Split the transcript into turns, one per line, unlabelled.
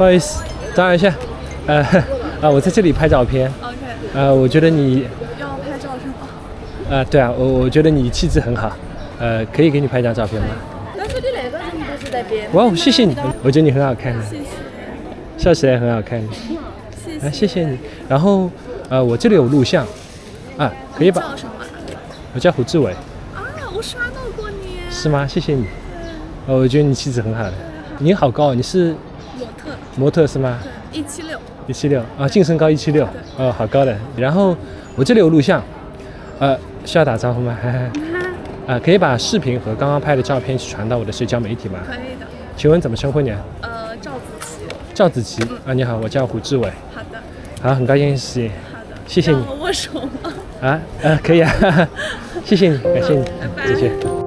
不好意思，打扰一下，我在这里拍照片。
OK。
我觉得你
要拍照是吗？
对啊，我觉得你气质很好，可以给你拍张照片吗？
但是你那个人不是在边。
哇，谢谢你，我觉得你很好看的，
谢谢。
笑起来很好看的。
谢谢。
谢谢你。然后我这里有录像，可以把。
叫什么？
我叫胡志伟。
我刷到过你。
是吗？谢谢你。我觉得你气质很好的。你好高，你是模特是吗？
对
，176啊，净身高176，好高的。然后我这里有录像，需要打招呼吗？可以把视频和刚刚拍的照片一起传到我的社交媒体吗？
可以的。
请问怎么称呼你？
赵子琪。
赵子琪。你好，我叫胡志伟。
好的。
好，很高兴认识你。
好的。
谢谢你。
让我握手吗？
可以啊，谢谢你，感谢你，
拜拜。
再见。